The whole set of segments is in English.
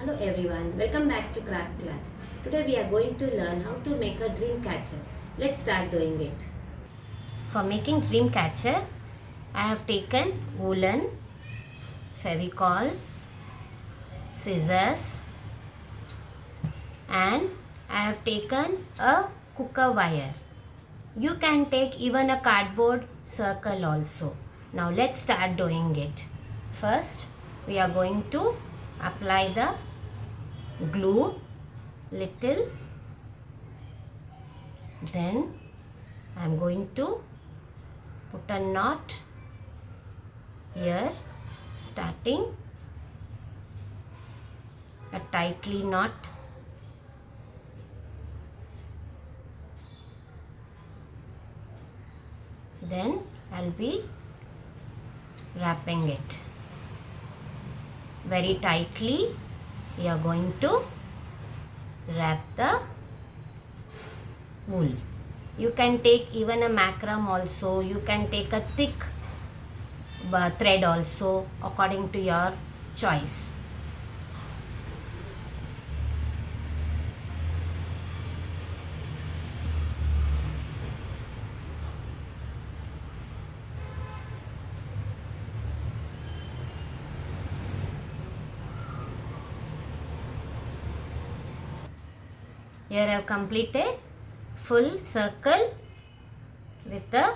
Hello everyone, welcome back to craft class. Today we are going to learn how to make a dream catcher. Let's start doing it. For making dream catcher, I have taken woolen, fevicol, scissors and I have taken a cooker wire. You can take even a cardboard circle also. Now let's start doing it. First, we are going to apply the glue little, then I am going to put a knot here, starting a tightly knot, then I'll be wrapping it very tightly. We are going to wrap the wool. You can take even a macram also. You can take a thick thread also, according to your choice. Here I have completed full circle with the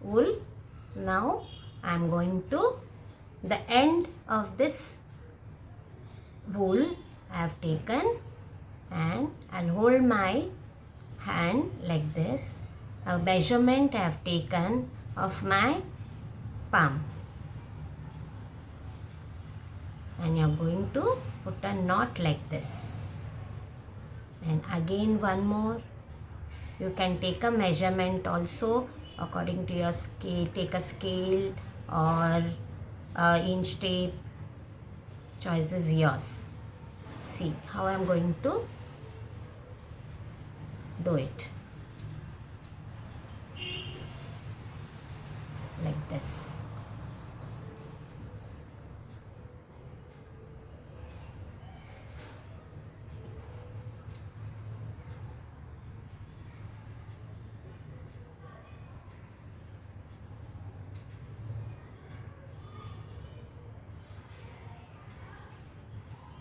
wool. Now I am going to the end of this wool I have taken, and I'll hold my hand like this. A measurement I have taken of my palm, and you are going to put a knot like this. And again one more. You can take a measurement also according to your scale. Take a scale or inch tape. Choice is yours. See how I am going to do it. Like this.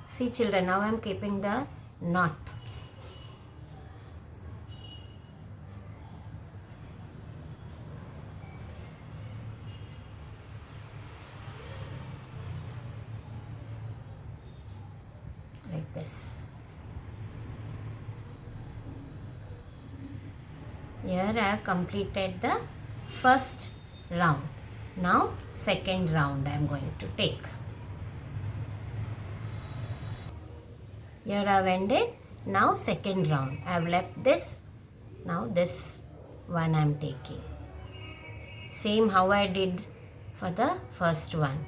See children, now I am keeping the knot. Like this. Here I have completed the first round. Now second round I am going to take. Here I have ended. Now second round. I have left this. Now this one I am taking. Same how I did for the first one.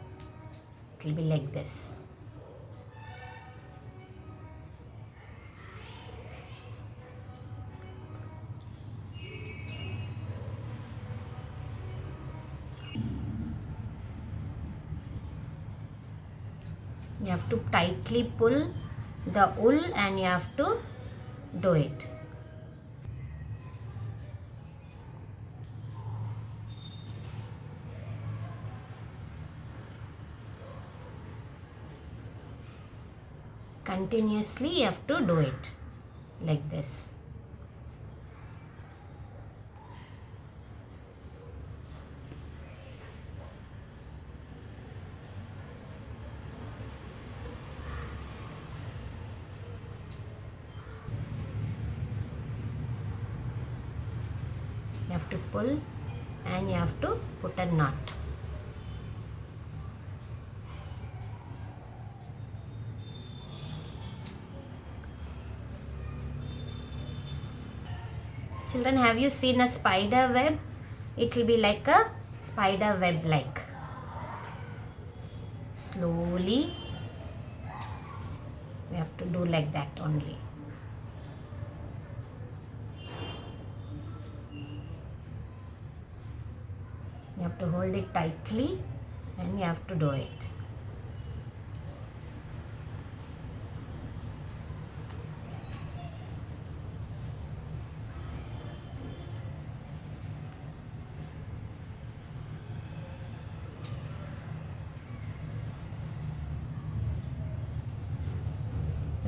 It will be like this. You have to tightly pull the wool and you have to do it. Continuously you have to do it like this. You have to pull and you have to put a knot. Children, have you seen a spider web? It will be like a spider web like. Slowly we have to do like that only. You have to hold it tightly and you have to do it.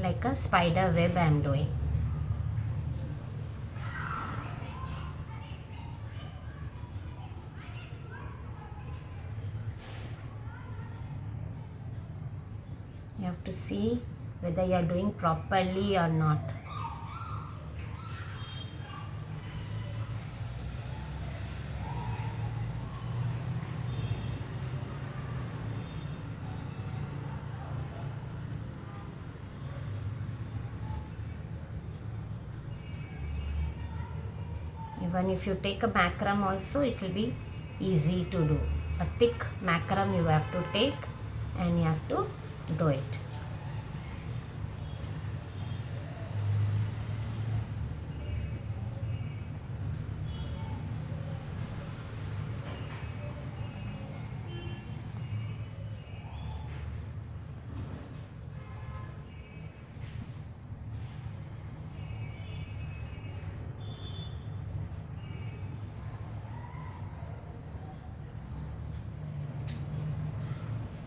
like a spider web I am doing. You have to see whether you are doing properly or not. Even if you take a macram also, it will be easy to do. A thick macram you have to take and you have to do it.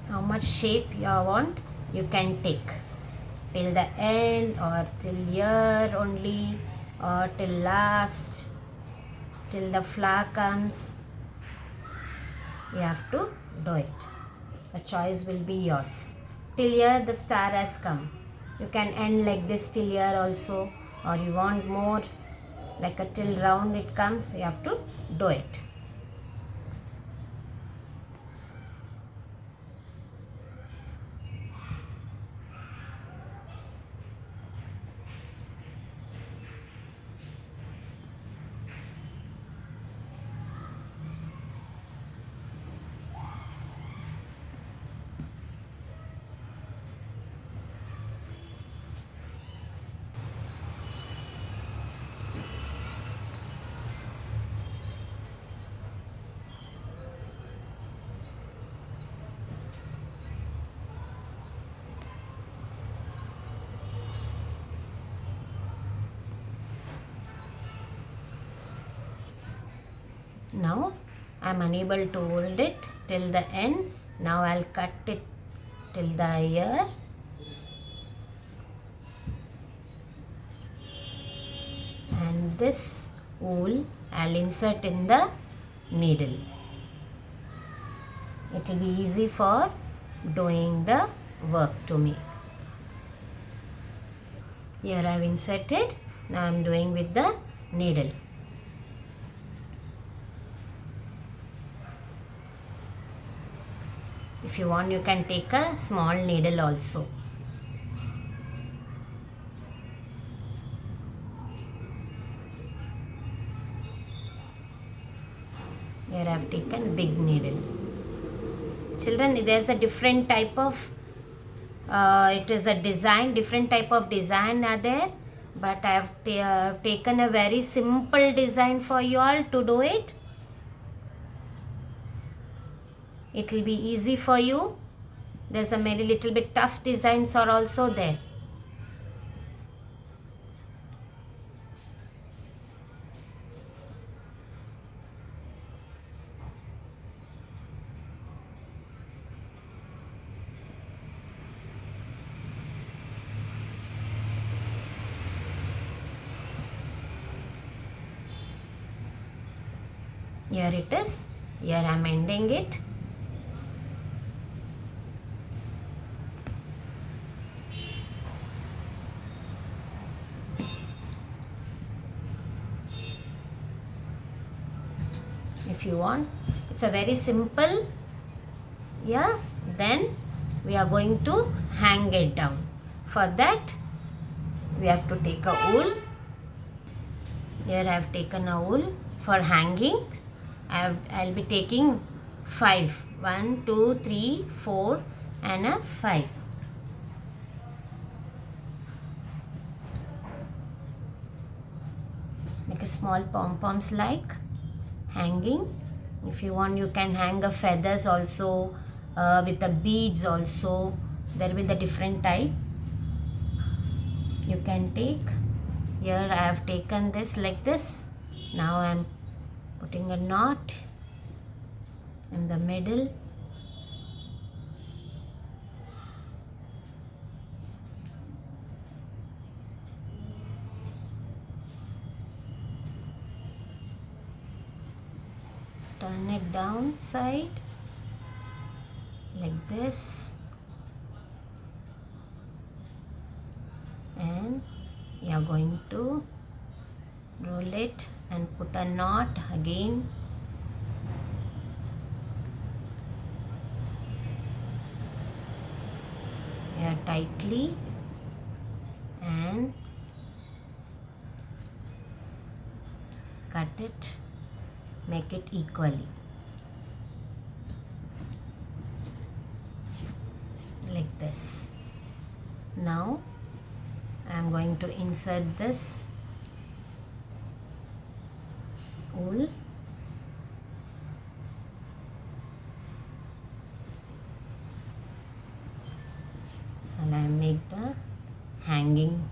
How much shape you want, you can take till the end or till here only or till last, till the flower comes. You have to do it. The choice will be yours. Till here the star has come. You can end like this till here also, or you want more like a till round it comes. You have to do it. Now I am unable to hold it till the end. Now I will cut it till the ear. And this wool I will insert in the needle. It will be easy for doing the work to me. Here I have inserted. Now I am doing with the needle. If you want, you can take a small needle also. Here I have taken big needle. Children, there is a different type of, it is a design, different type of design are there. But I have taken a very simple design for you all to do it. It will be easy for you. There's a very little bit tough designs are also there. Here it is. Here I am ending it. If you want, it's a very simple. Yeah, then we are going to hang it down. For that, we have to take a wool. Here I have taken a wool for hanging. I'll be taking 5. 1, 2, 3, 4 and a 5. Make a small pom-poms like hanging. If you want, you can hang a feathers also, with the beads also. There will be the different type you can take. Here I have taken this like this. Now I am putting a knot in the middle. turn it down side like this, and you are going to roll it and put a knot again. Here tightly and cut it, make it equally like this. Now I am going to insert this wool and I make the hanging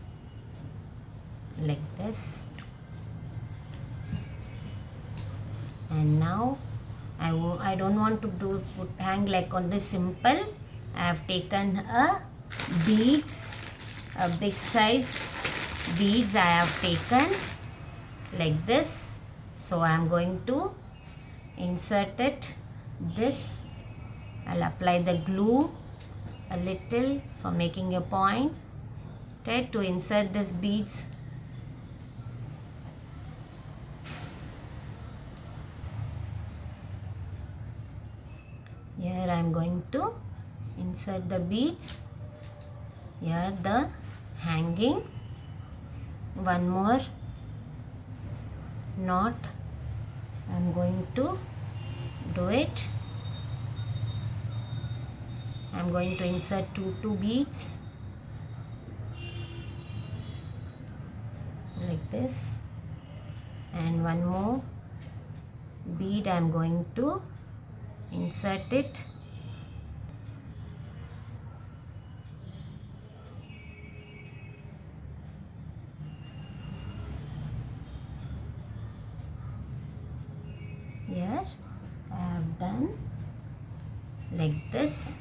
like this. And now I don't want to hang like on this simple. I have taken a beads, a big size beads I have taken like this. So I am going to insert it this. I'll apply the glue a little for making a point to insert this beads. Here I am going to insert the beads. Here the hanging, one more knot I am going to do it. I am going to insert two beads like this, and one more bead I am going to insert it. Here I have done like this,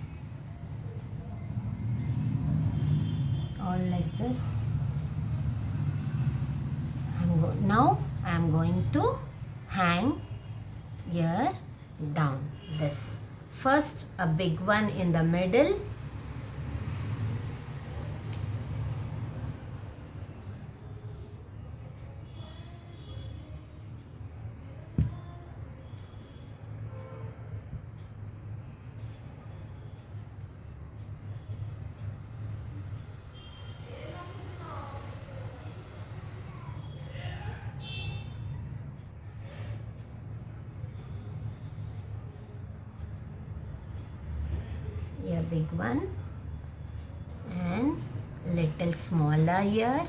all like this. Now I am going to hang here down this. First a big one in the middle, a big one and little smaller here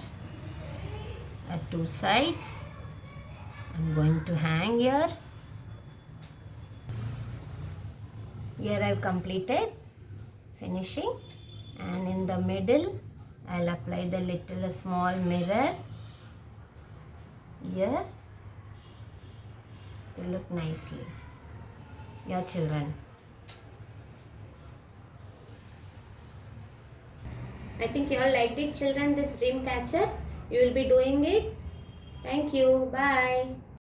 at two sides. I'm going to hang here. Here I've completed finishing, and in the middle I'll apply the little small mirror here to look nicely. Your children. I think you all liked it, children, this dream catcher. You will be doing it. Thank you. Bye.